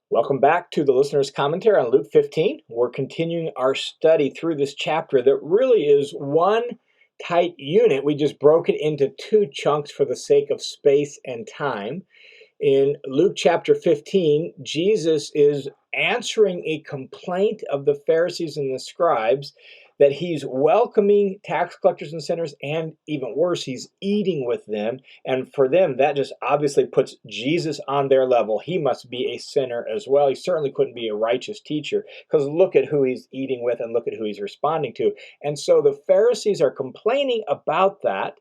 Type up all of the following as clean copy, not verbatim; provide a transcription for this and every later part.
Welcome back to the listener's commentary on Luke 15. We're continuing our study through this chapter that really is one tight unit. We just broke it into two chunks for the sake of space and time. In Luke chapter 15, Jesus is answering a complaint of the Pharisees and the scribes that he's welcoming tax collectors and sinners, and even worse, he's eating with them. And for them, that just obviously puts Jesus on their level. He must be a sinner as well. He certainly couldn't be a righteous teacher, because look at who he's eating with and look at who he's responding to. And so the Pharisees are complaining about that,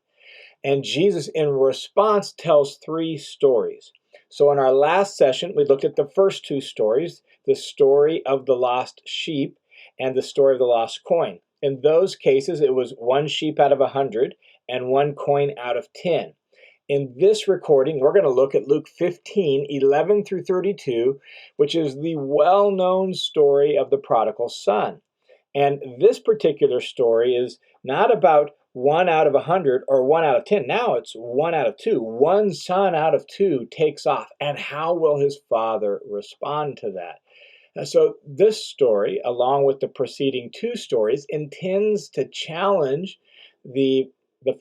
and Jesus, in response, tells three stories. So in our last session, we looked at the first two stories, the story of the lost sheep and the story of the lost coin. In those cases, it was one sheep out of 100 and one coin out of 10. In this recording, we're going to look at Luke 15, 11 through 32, which is the well-known story of the prodigal son. And this particular story is not about 1 out of 100 or 1 out of 10. Now it's 1 out of 2. One son out of 2 takes off. And how will his father respond to that? So this story, along with the preceding two stories, intends to challenge the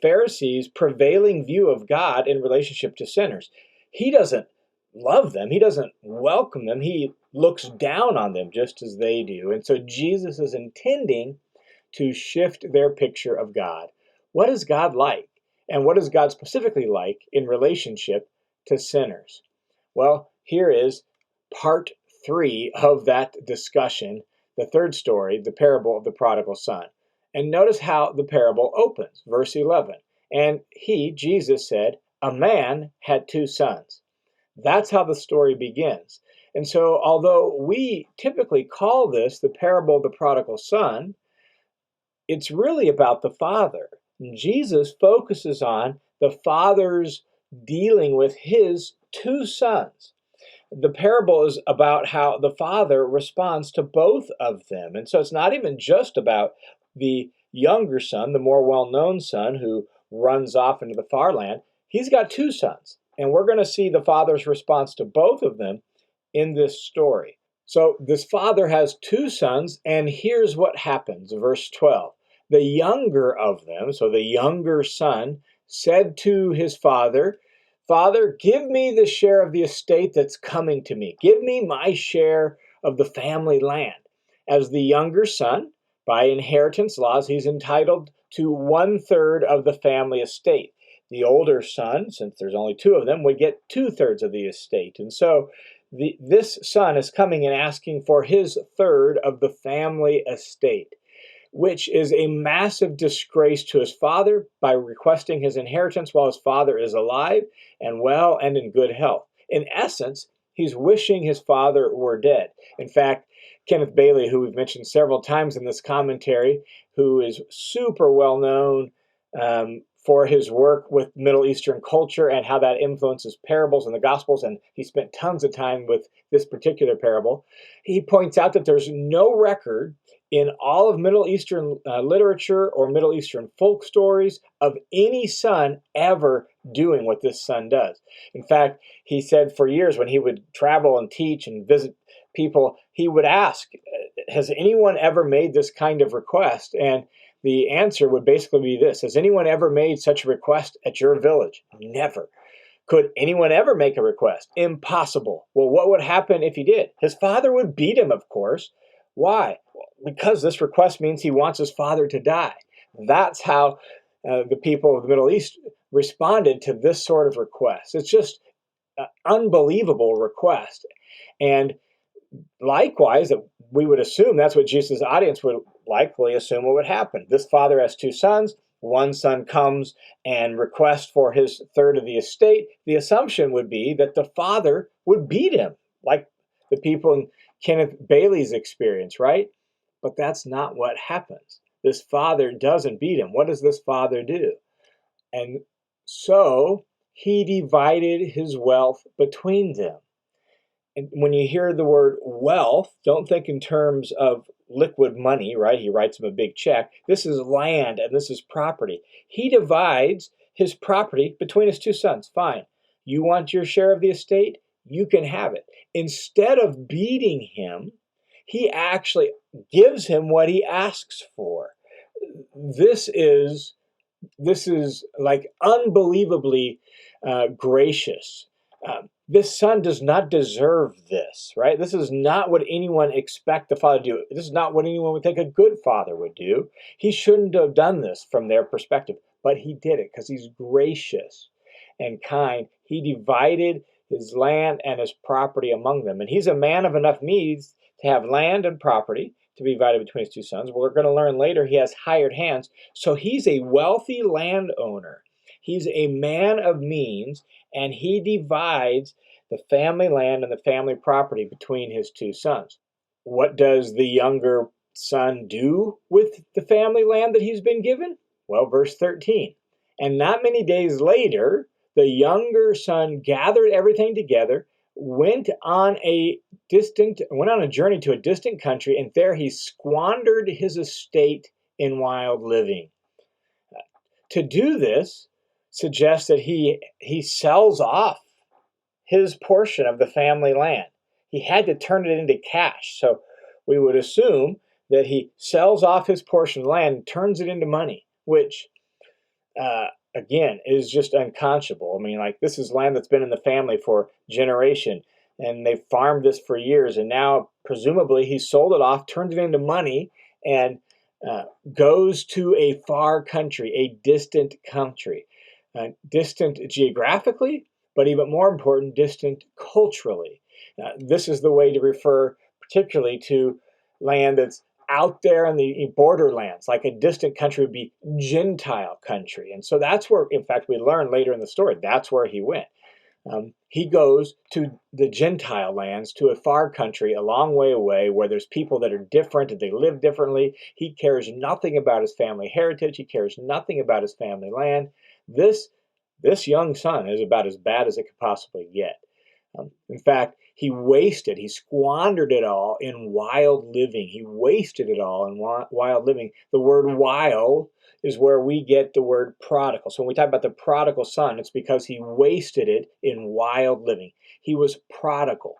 Pharisees' prevailing view of God in relationship to sinners. He doesn't love them. He doesn't welcome them. He looks down on them just as they do. And so Jesus is intending to shift their picture of God. What is God like? And what is God specifically like in relationship to sinners? Well, here is part 3 of that discussion, the third story, the parable of the prodigal son. And notice how the parable opens, verse 11. And he, Jesus, said, "A man had 2 sons." That's how the story begins. And so, although we typically call this the parable of the prodigal son, it's really about the father. And Jesus focuses on the father's dealing with his 2 sons. The parable is about how the father responds to both of them. And so it's not even just about the younger son, the more well-known son who runs off into the far land. He's got 2 sons. And we're going to see the father's response to both of them in this story. So this father has 2 sons, and here's what happens. Verse 12. The younger of them, so the younger son, said to his father, "Father, give me the share of the estate that's coming to me. Give me my share of the family land." As the younger son, by inheritance laws, he's entitled to 1/3 of the family estate. The older son, since there's only 2 of them, would get 2/3 of the estate. And so this son is coming and asking for his third of the family estate, which is a massive disgrace to his father by requesting his inheritance while his father is alive and well and in good health. In essence, he's wishing his father were dead. In fact, Kenneth Bailey, who we've mentioned several times in this commentary, who is super well known for his work with Middle Eastern culture and how that influences parables in the Gospels, and he spent tons of time with this particular parable. He points out that there's no record in all of Middle Eastern literature or Middle Eastern folk stories of any son ever doing what this son does. In fact, he said for years when he would travel and teach and visit people, he would ask, "Has anyone ever made this kind of request?" And the answer would basically be this: "Has anyone ever made such a request at your village?" Never. Could anyone ever make a request? Impossible. Well, what would happen if he did? His father would beat him, of course. Why? Well, because this request means he wants his father to die. That's how the people of the Middle East responded to this sort of request. It's just an unbelievable request. And likewise, we would assume that's what Jesus' audience would likely assume what would happen. This father has 2 sons. One son comes and requests for his third of the estate. The assumption would be that the father would beat him, like the people in Kenneth Bailey's experience, right? But that's not what happens. This father doesn't beat him. What does this father do? And so he divided his wealth between them. And when you hear the word wealth, don't think in terms of liquid money, right? He writes him a big check. This is land and this is property. He divides his property between his 2 sons. Fine. You want your share of the estate? You can have it. Instead of beating him, he actually gives him what he asks for. This is this is like unbelievably gracious. This son does not deserve this, right? This is not what anyone expect the father to do. This is not what anyone would think a good father would do. He shouldn't have done this from their perspective, but he did it because he's gracious and kind. He divided his land and his property among them. And he's a man of enough means to have land and property to be divided between his two sons. We're going to learn later he has hired hands. So he's a wealthy landowner. He's a man of means, and he divides the family land and the family property between his two sons. What does the younger son do with the family land that he's been given? Well, verse 13. And not many days later, the younger son gathered everything together, went on a journey to a distant country, and there he squandered his estate in wild living. To do this suggests that he sells off his portion of the family land. He had to turn it into cash. So we would assume that he sells off his portion of land and turns it into money, which again is just unconscionable. I mean, like, this is land that's been in the family for generation, and they've farmed this for years, and now presumably he sold it off, turned it into money, and goes to a far country, a distant country, distant geographically, but even more important, distant culturally. This is the way to refer particularly to land that's out there in the borderlands. Like a distant country would be Gentile country. And so that's where, in fact, we learn later in the story, that's where he went. He goes to the Gentile lands, to a far country a long way away where there's people that are different and they live differently. He cares nothing about his family heritage. He cares nothing about his family land. This young son is about as bad as it could possibly get. In fact, he squandered it all in wild living. He wasted it all in wild living. The word wild is where we get the word prodigal. So when we talk about the prodigal son, it's because he wasted it in wild living. He was prodigal.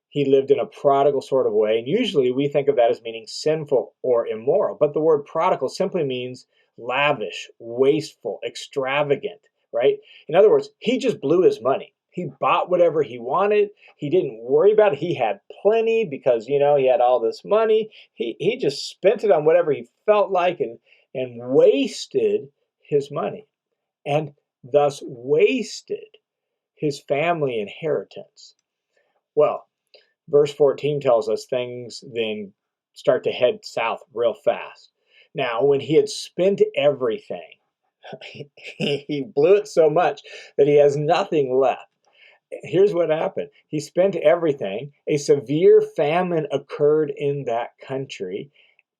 He lived in a prodigal sort of way. And usually we think of that as meaning sinful or immoral. But the word prodigal simply means lavish, wasteful, extravagant, right? In other words, he just blew his money. He bought whatever he wanted. He didn't worry about it. He had plenty because, he had all this money. He just spent it on whatever he felt like and wasted his money, and thus wasted his family inheritance. Well, verse 14 tells us things then start to head south real fast. Now, when he had spent everything, he blew it so much that he has nothing left. Here's what happened. He spent everything. A severe famine occurred in that country,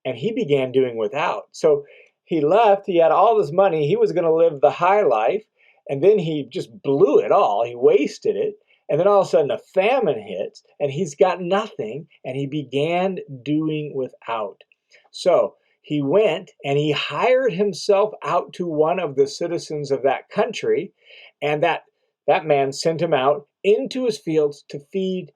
and he began doing without. So he left. He had all this money. He was going to live the high life, and then he just blew it all. He wasted it. And then all of a sudden a famine hits, and he's got nothing, and he began doing without. So he went and he hired himself out to one of the citizens of that country, and that man sent him out into his fields to feed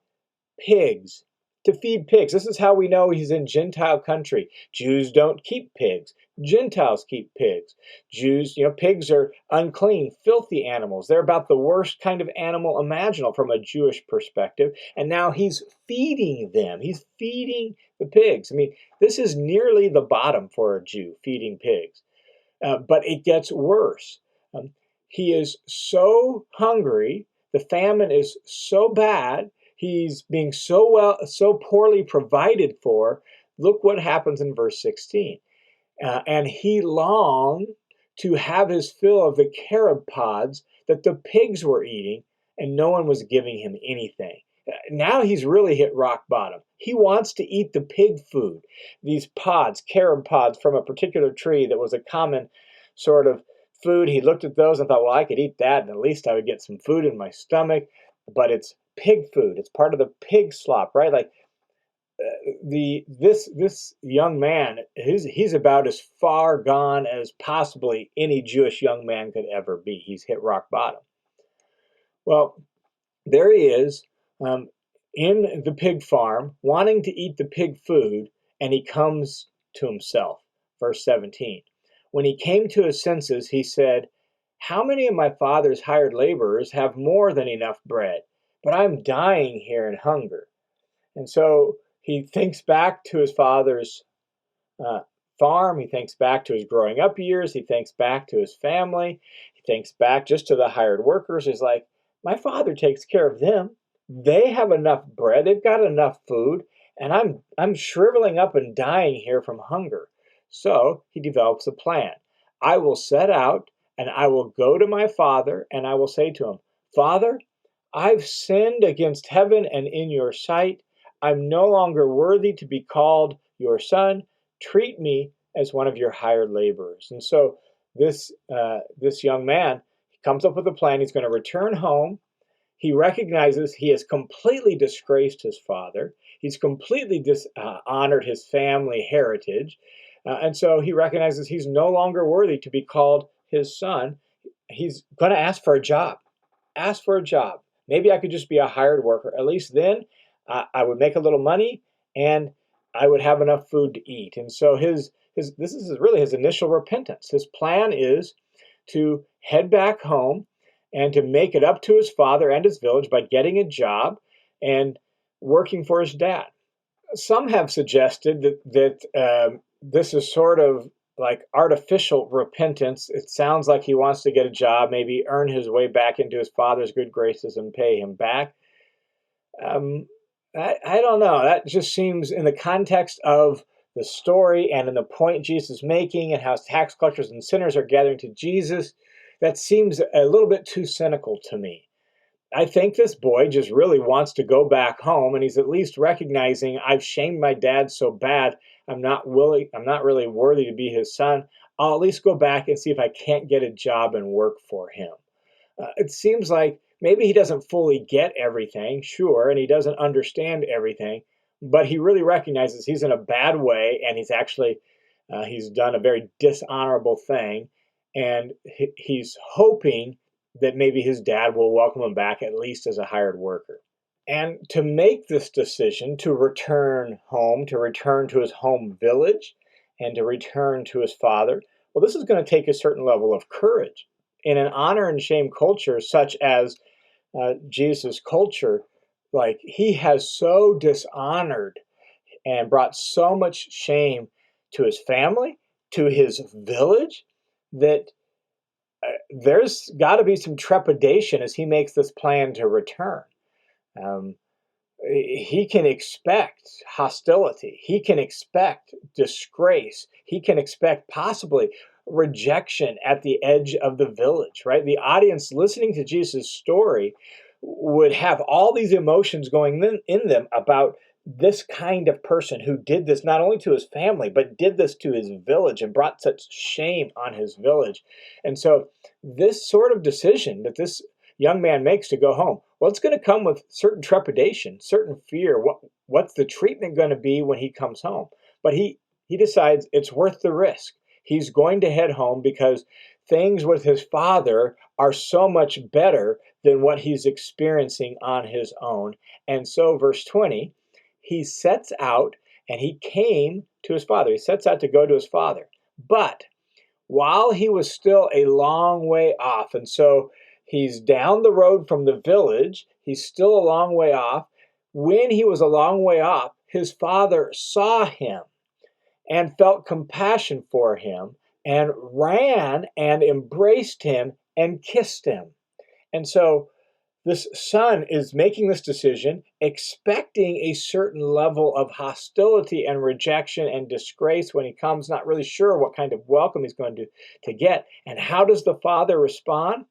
pigs. This is how we know he's in Gentile country. Jews don't keep pigs. Gentiles keep pigs. Jews, pigs are unclean, filthy animals. They're about the worst kind of animal imaginable from a Jewish perspective. And now he's feeding them. He's feeding the pigs. I mean, this is nearly the bottom for a Jew, feeding pigs. But it gets worse. He is so hungry. The famine is so bad. He's being so poorly provided for. Look what happens in verse 16. And he longed to have his fill of the carob pods that the pigs were eating, and no one was giving him anything. Now he's really hit rock bottom. He wants to eat the pig food. These pods, carob pods from a particular tree that was a common sort of food. He looked at those and thought, well, I could eat that, and at least I would get some food in my stomach. But it's pig food. It's part of the pig slop, right? Like this young man, he's about as far gone as possibly any Jewish young man could ever be. He's hit rock bottom. Well, there he is, um, in the pig farm, wanting to eat the pig food, and he comes to himself. Verse 17. When he came to his senses, he said, "How many of my father's hired laborers have more than enough bread? But I'm dying here in hunger." And so he thinks back to his father's uh, farm. He thinks back to his growing up years. He thinks back to his family. He thinks back just to the hired workers. He's like, my father takes care of them. They have enough bread. They've got enough food, and I'm shriveling up and dying here from hunger. So he develops a plan. I will set out and I will go to my father and I will say to him, Father, I've sinned against heaven and in your sight. I'm no longer worthy to be called your son. Treat me as one of your hired laborers. And so this young man comes up with a plan. He's going to return home. He recognizes he has completely disgraced his father. He's completely dishonored his family heritage. And so he recognizes he's no longer worthy to be called his son. He's going to ask for a job. Ask for a job. Maybe I could just be a hired worker. At least then I would make a little money and I would have enough food to eat. And so this is really his initial repentance. His plan is to head back home and to make it up to his father and his village by getting a job and working for his dad. Some have suggested that this is sort of like artificial repentance. It sounds like he wants to get a job, maybe earn his way back into his father's good graces and pay him back. I don't know. That just seems, in the context of the story and in the point Jesus is making and how tax collectors and sinners are gathering to Jesus, that seems a little bit too cynical to me. I think this boy just really wants to go back home, and he's at least recognizing I've shamed my dad so bad. I'm not really worthy to be his son. I'll at least go back and see if I can't get a job and work for him. It seems like maybe he doesn't fully get everything, sure, and he doesn't understand everything, but he really recognizes he's in a bad way, and he's done a very dishonorable thing, and he's hoping that maybe his dad will welcome him back at least as a hired worker. And to make this decision to return home, to return to his home village, and to return to his father, well, this is going to take a certain level of courage. In an honor and shame culture, such as Jesus' culture, like he has so dishonored and brought so much shame to his family, to his village, that there's got to be some trepidation as he makes this plan to return. Um, he can expect hostility. He can expect disgrace. He can expect possibly rejection at the edge of the village, right? The audience listening to Jesus' story would have all these emotions going in them about this kind of person who did this not only to his family, but did this to his village and brought such shame on his village. And so this sort of decision that this young man makes to go home, well, it's going to come with certain trepidation, certain fear. What's the treatment going to be when he comes home? But he decides it's worth the risk. He's going to head home because things with his father are so much better than what he's experiencing on his own. And so, verse 20, he sets out and he came to his father. He sets out to go to his father. But while he was still a long way off, and so he's down the road from the village, he's still a long way off. When he was a long way off, his father saw him and felt compassion for him and ran and embraced him and kissed him. And so this son is making this decision, expecting a certain level of hostility and rejection and disgrace when he comes, not really sure what kind of welcome he's going to get. And how does the father respond?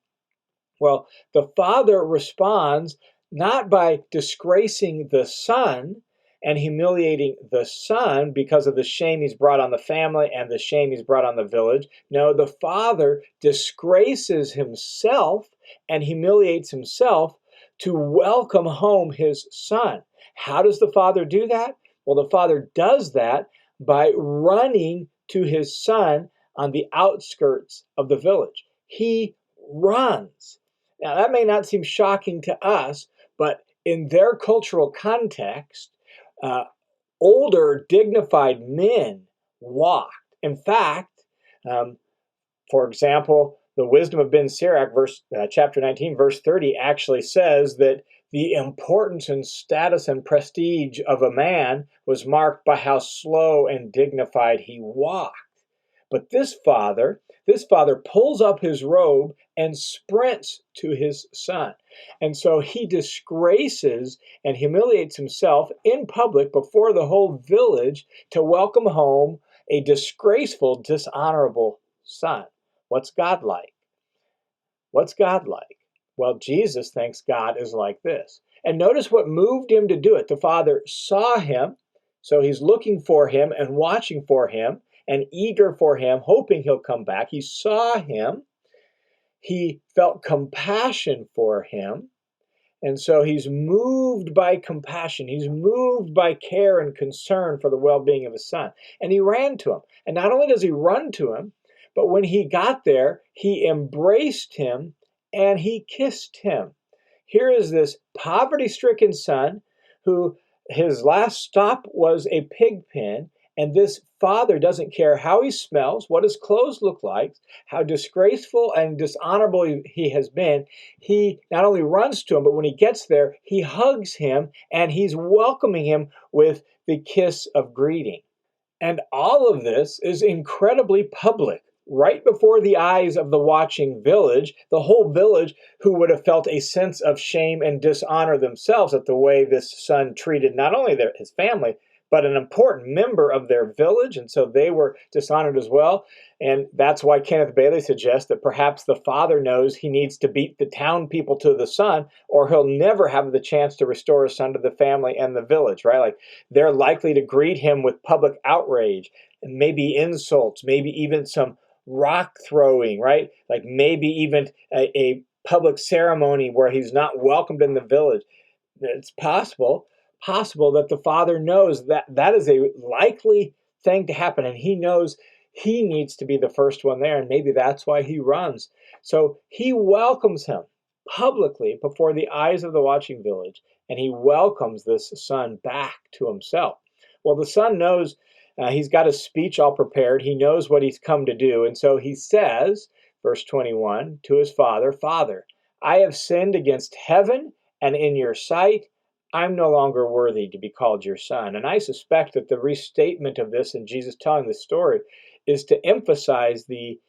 Well, the father responds not by disgracing the son and humiliating the son because of the shame he's brought on the family and the shame he's brought on the village. No, the father disgraces himself and humiliates himself to welcome home his son. How does the father do that? Well, the father does that by running to his son on the outskirts of the village. He runs. Now, that may not seem shocking to us, But in their cultural context, uh, older, dignified men walked. In fact, um, for example, the wisdom of Ben Sirach, chapter 19, verse 30, actually says that the importance and status and prestige of a man was marked by how slow and dignified he walked. But this father pulls up his robe and sprints to his son. And so he disgraces and humiliates himself in public before the whole village to welcome home a disgraceful, dishonorable son. What's God like? What's God like? Well, Jesus thinks God is like this. And notice what moved him to do it. The Father saw him, so he's looking for him and watching for him and eager for him, hoping he'll come back. He saw him. He felt compassion for him. And so he's moved by compassion. He's moved by care and concern for the well-being of his son. And he ran to him. And not only does he run to him, but when he got there, he embraced him and he kissed him. Here is this poverty-stricken son who his last stop was a pig pen, and this father doesn't care how he smells, what his clothes look like, how disgraceful and dishonorable he has been. He not only runs to him, but when he gets there, he hugs him and he's welcoming him with the kiss of greeting. And all of this is incredibly public, right before the eyes of the watching village, the whole village who would have felt a sense of shame and dishonor themselves at the way this son treated not only his family, but an important member of their village. And so they were dishonored as well. And that's why Kenneth Bailey suggests that perhaps the father knows he needs to beat the town people to the son, or he'll never have the chance to restore his son to the family and the village, right? Like they're likely to greet him with public outrage and maybe insults, maybe even some rock throwing, right? Like maybe even a public ceremony where he's not welcomed in the village. It's possible that the father knows that that is a likely thing to happen, and he knows he needs to be the first one there, and maybe that's why he runs. So he welcomes him publicly before the eyes of the watching village, and he welcomes this son back to himself. Well, the son knows he's got his speech all prepared. He knows what he's come to do, and so he says, verse 21, to his father, "Father, I have sinned against heaven and in your sight. I'm no longer worthy to be called your son." And I suspect that the restatement of this and Jesus telling this story is to emphasize the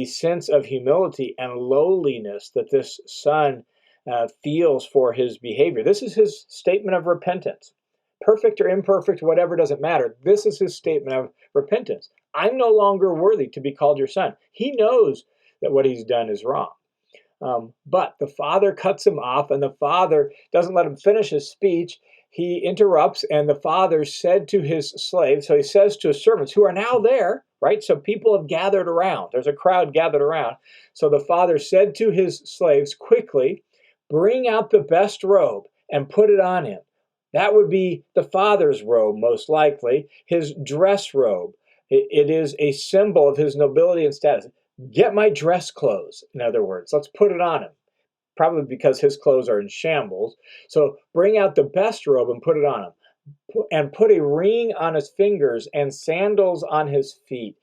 sense of humility and lowliness that this son feels for his behavior. This is his statement of repentance. Perfect or imperfect, whatever, doesn't matter. This is his statement of repentance. I'm no longer worthy to be called your son. He knows that what he's done is wrong. But the father cuts him off, and the father doesn't let him finish his speech. He interrupts, and the father said to his slaves, so he says to his servants who are now there, right? So people have gathered around. There's a crowd gathered around. So the father said to his slaves, "Quickly, bring out the best robe and put it on him." That would be the father's robe, most likely, his dress robe. It is a symbol of his nobility and status. Get my dress clothes, in other words. Let's put it on him. Probably because his clothes are in shambles. So bring out the best robe and put it on him. And put a ring on his fingers and sandals on his feet.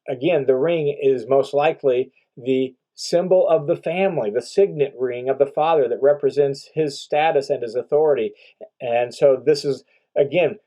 Again, the ring is most likely the symbol of the family, the signet ring of the father that represents his status and his authority. And so this is, again,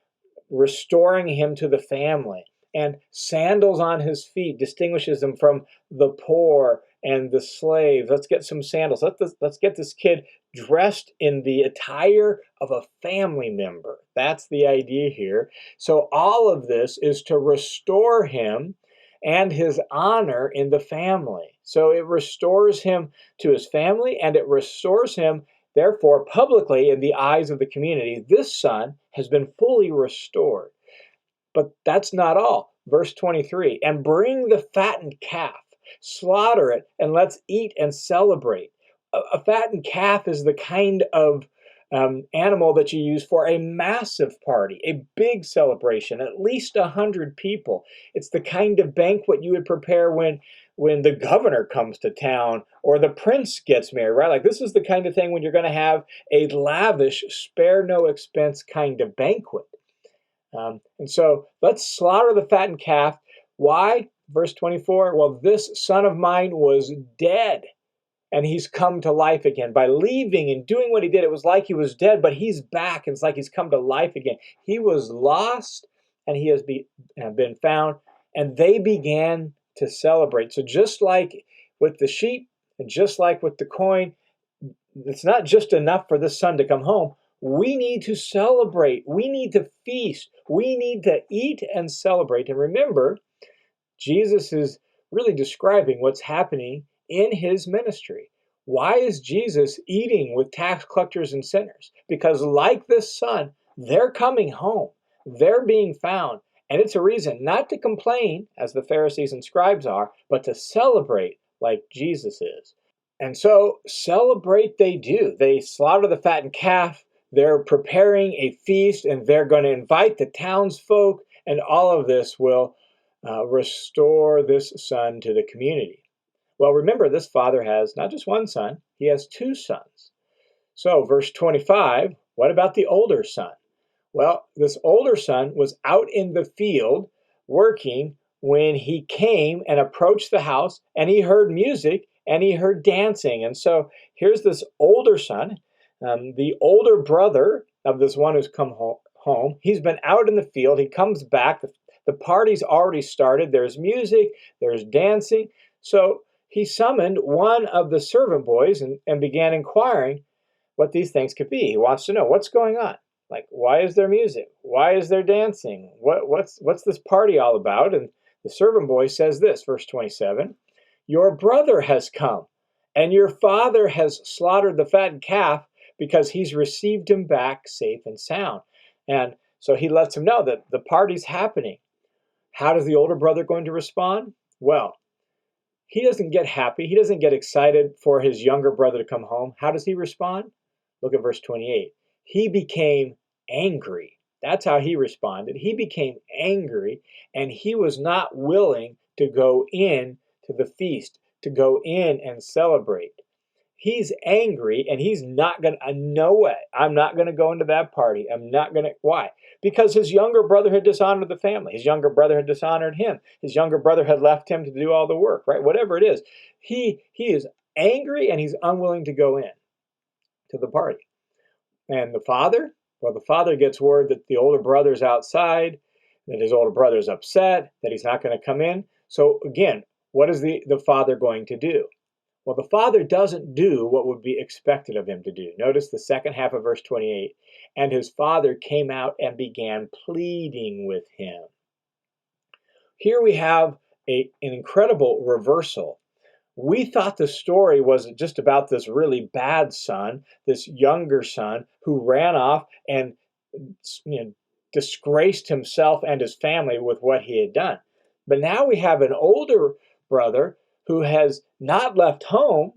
restoring him to the family. And sandals on his feet distinguishes him from the poor and the slave. Let's get some sandals. Let's get this kid dressed in the attire of a family member. That's the idea here. So all of this is to restore him and his honor in the family. So it restores him to his family, and it restores him, therefore, publicly in the eyes of the community. This son has been fully restored. But that's not all. Verse 23, "And bring the fattened calf, slaughter it, and let's eat and celebrate." A fattened calf is the kind of animal that you use for a massive party, a big celebration, at least 100 people. It's the kind of banquet you would prepare when the governor comes to town or the prince gets married, right? Like this is the kind of thing when you're going to have a lavish, spare no expense kind of banquet. And so let's slaughter the fattened calf. Why? Verse 24, well, this son of mine was dead and he's come to life again. By leaving and doing what he did, it was like he was dead, but he's back. And it's like he's come to life again. He was lost and he has been found. And they began to celebrate. So just like with the sheep and just like with the coin, it's not just enough for this son to come home. We need to celebrate. We need to feast. We need to eat and celebrate. And remember, Jesus is really describing what's happening in his ministry. Why is Jesus eating with tax collectors and sinners? Because like this son, they're coming home. They're being found. And it's a reason not to complain, as the Pharisees and scribes are, but to celebrate like Jesus is. And so celebrate they do. They slaughter the fattened calf. They're preparing a feast, and they're going to invite the townsfolk, and all of this will restore this son to the community. Well, remember, this father has not just one son, he has two sons. So, verse 25, what about the older son? Well, this older son was out in the field working when he came and approached the house, and he heard music and he heard dancing. And so here's this older son, the older brother of this one who's come home. He's been out in the field. He comes back. The party's already started. There's music, there's dancing. So he summoned one of the servant boys and began inquiring what these things could be. He wants to know what's going on. Like, why is there music? Why is there dancing? What's this party all about? And the servant boy says this, verse 27, your brother has come, and your father has slaughtered the fattened calf because he's received him back safe and sound. And so he lets him know that the party's happening. How does the older brother going to respond? Well, he doesn't get happy. He doesn't get excited for his younger brother to come home. How does he respond? Look at verse 28. He became angry. That's how he responded. He became angry, and he was not willing to go in to the feast, to go in and celebrate. He's angry, and he's not going to, no way, I'm not going to go into that party. I'm not going to, why? Because his younger brother had dishonored the family. His younger brother had dishonored him. His younger brother had left him to do all the work, right? Whatever it is. He is angry, and he's unwilling to go in to the party. And the father, well, the father gets word that the older brother's outside, that his older brother's upset, that he's not going to come in. So again, what is the father going to do? Well, the father doesn't do what would be expected of him to do. Notice the second half of verse 28. And his father came out and began pleading with him. Here we have an incredible reversal. We thought the story was just about this really bad son, this younger son who ran off and disgraced himself and his family with what he had done. But now we have an older brother who has not left home,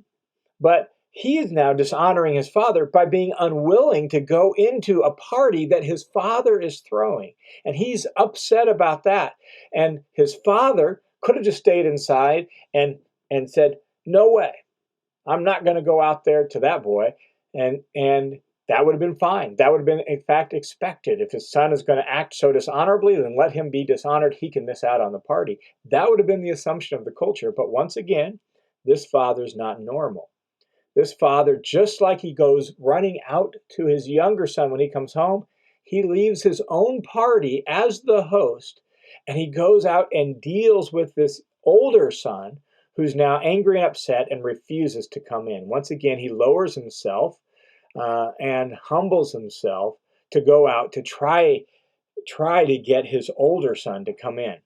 but he is now dishonoring his father by being unwilling to go into a party that his father is throwing. And he's upset about that. And his father could have just stayed inside and said, no way, I'm not going to go out there to that boy. And that would have been fine. That would have been, in fact, expected. If his son is going to act so dishonorably, then let him be dishonored. He can miss out on the party. That would have been the assumption of the culture. But once again, this father's not normal. This father, just like he goes running out to his younger son when he comes home, he leaves his own party as the host, and he goes out and deals with this older son who's now angry and upset and refuses to come in. Once again, he lowers himself and humbles himself to go out to try to get his older son to come in.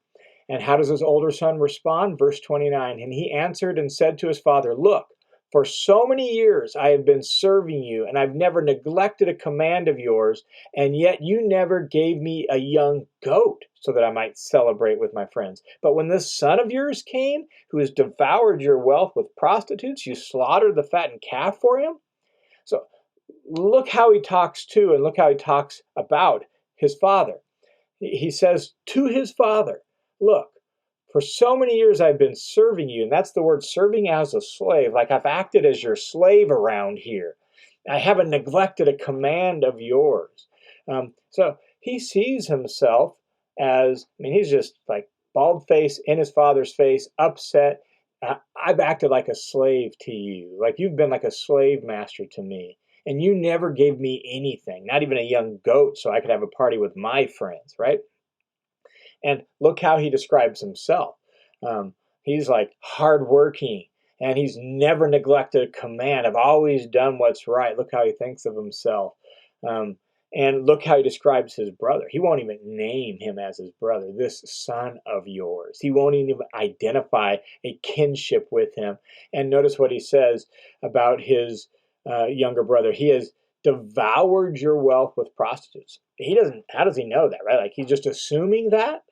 And how does his older son respond? Verse 29, and he answered and said to his father, look, for so many years I have been serving you, and I've never neglected a command of yours, and yet you never gave me a young goat so that I might celebrate with my friends. But when this son of yours came, who has devoured your wealth with prostitutes, you slaughtered the fattened calf for him? So look how he talks to and look how he talks about his father. He says to his father, look, for so many years I've been serving you, and that's the word, serving as a slave, like I've acted as your slave around here. I haven't neglected a command of yours. So he sees himself as, I mean, he's just like bald face in his father's face, upset. I've acted like a slave to you, like you've been like a slave master to me. And you never gave me anything, not even a young goat, so I could have a party with my friends, right? And look how he describes himself. He's like hardworking, and he's never neglected a command. I've always done what's right. Look how he thinks of himself. Um, and look how he describes his brother. He won't even name him as his brother, this son of yours. He won't even identify a kinship with him. And notice what he says about his younger brother. He has devoured your wealth with prostitutes. He doesn't, how does he know that, right? Like he's just assuming that,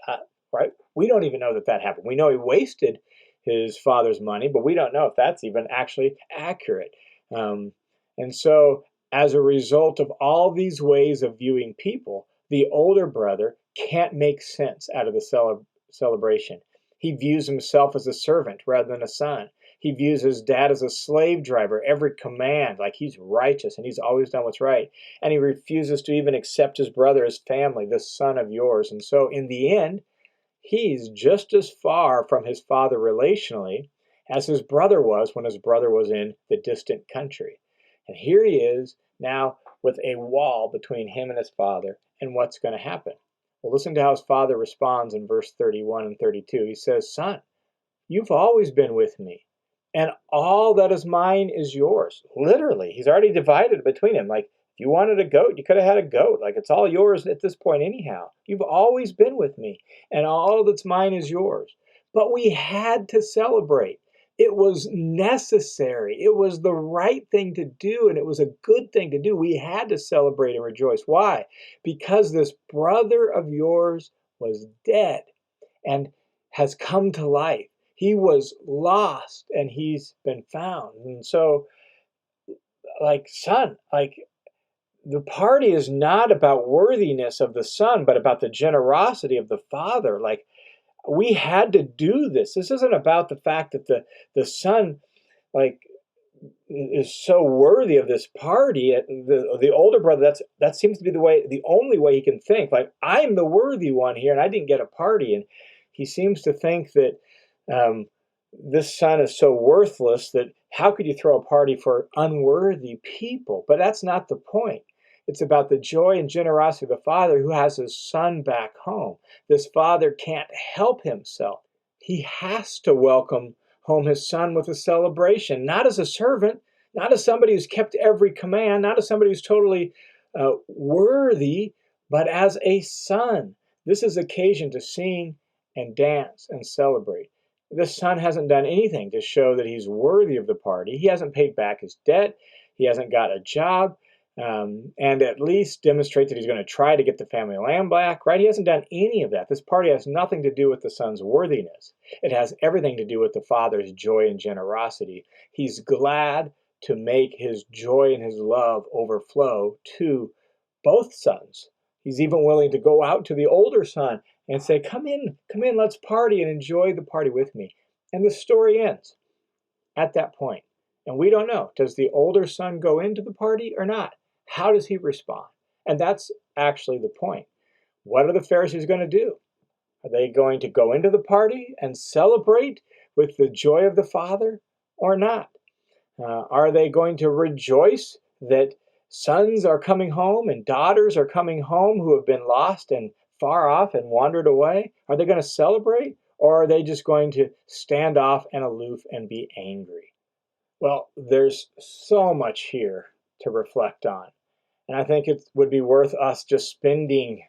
right? We don't even know that that happened. We know he wasted his father's money, but we don't know if that's even actually accurate. And so as a result of all these ways of viewing people, the older brother can't make sense out of the celebration. He views himself as a servant rather than a son. He views his dad as a slave driver, every command, like he's righteous and he's always done what's right. And he refuses to even accept his brother as family, this son of yours. And so in the end, he's just as far from his father relationally as his brother was when his brother was in the distant country. And here he is now with a wall between him and his father, and what's going to happen? Well, listen to how his father responds in verse 31 and 32. He says, son, you've always been with me, and all that is mine is yours. Literally, he's already divided between him. Like, if you wanted a goat, you could have had a goat. Like, it's all yours at this point, anyhow. You've always been with me, and all that's mine is yours. But we had to celebrate. It was necessary. It was the right thing to do, and it was a good thing to do. We had to celebrate and rejoice. Why? Because this brother of yours was dead and has come to life. He was lost and he's been found. And so, like, son, like, the party is not about worthiness of the son, but about the generosity of the father. Like, we had to do this. This isn't about the fact that the son, like, is so worthy of this party. The older brother, that seems to be the only way he can think. Like, I'm the worthy one here, and I didn't get a party. And he seems to think that this son is so worthless that how could you throw a party for unworthy people? But that's not the point. It's about the joy and generosity of the father who has his son back home. This father can't help himself. He has to welcome home his son with a celebration, not as a servant, not as somebody who's kept every command, not as somebody who's totally worthy, but as a son. This is occasion to sing and dance and celebrate. The son hasn't done anything to show that he's worthy of the party. He hasn't paid back his debt. He hasn't got a job. And at least demonstrate that he's going to try to get the family land back, right? He hasn't done any of that. This party has nothing to do with the son's worthiness. It has everything to do with the father's joy and generosity. He's glad to make his joy and his love overflow to both sons. He's even willing to go out to the older son and say, come in, let's party and enjoy the party with me. And the story ends at that point. And we don't know, does the older son go into the party or not? How does he respond? And that's actually the point. What are the Pharisees going to do? Are they going to go into the party and celebrate with the joy of the Father or not? Are they going to rejoice that sons are coming home and daughters are coming home who have been lost and far off and wandered away? Are they going to celebrate, or are they just going to stand off and aloof and be angry? Well, there's so much here to reflect on. And I think it would be worth us just spending,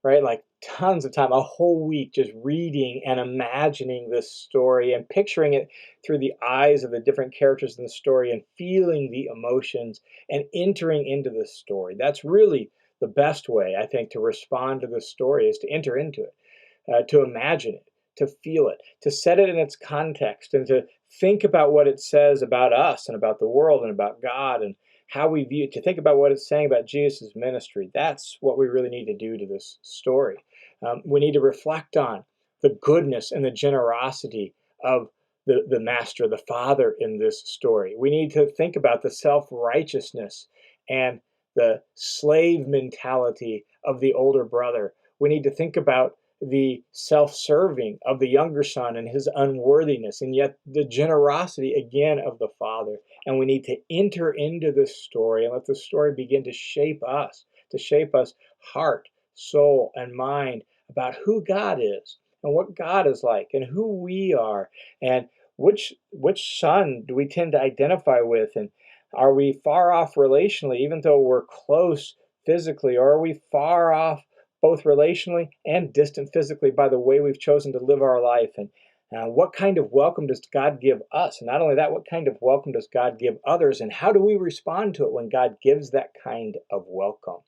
right, like tons of time, a whole week, just reading and imagining this story and picturing it through the eyes of the different characters in the story and feeling the emotions and entering into the story. That's really the best way, I think, to respond to this story, is to enter into it, to imagine it, to feel it, to set it in its context, and to think about what it says about us and about the world and about God, and how we view, to think about what it's saying about Jesus' ministry. That's what we really need to do to this story. We need to reflect on the goodness and the generosity of the master, the father in this story. We need to think about the self-righteousness and the slave mentality of the older brother. We need to think about the self-serving of the younger son and his unworthiness, and yet the generosity again of the father. And we need to enter into this story and let the story begin to shape us heart, soul, and mind about who God is and what God is like and who we are, and which son do we tend to identify with, and are we far off relationally even though we're close physically, or are we far off both relationally and distant physically by the way we've chosen to live our life? And what kind of welcome does God give us? And not only that, what kind of welcome does God give others, and how do we respond to it when God gives that kind of welcome?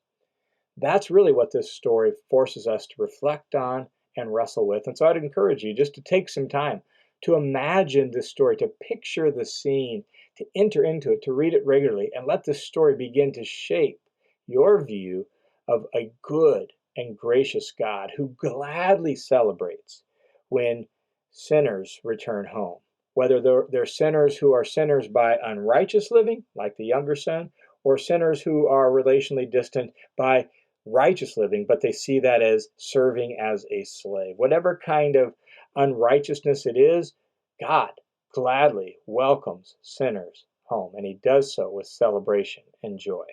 That's really what this story forces us to reflect on and wrestle with. And so I'd encourage you just to take some time to imagine this story, to picture the scene, to enter into it, to read it regularly, and let this story begin to shape your view of a good and gracious God who gladly celebrates when sinners return home. Whether they're sinners who are sinners by unrighteous living, like the younger son, or sinners who are relationally distant by righteous living, but they see that as serving as a slave. Whatever kind of unrighteousness it is, God gladly welcomes sinners home, and he does so with celebration and joy.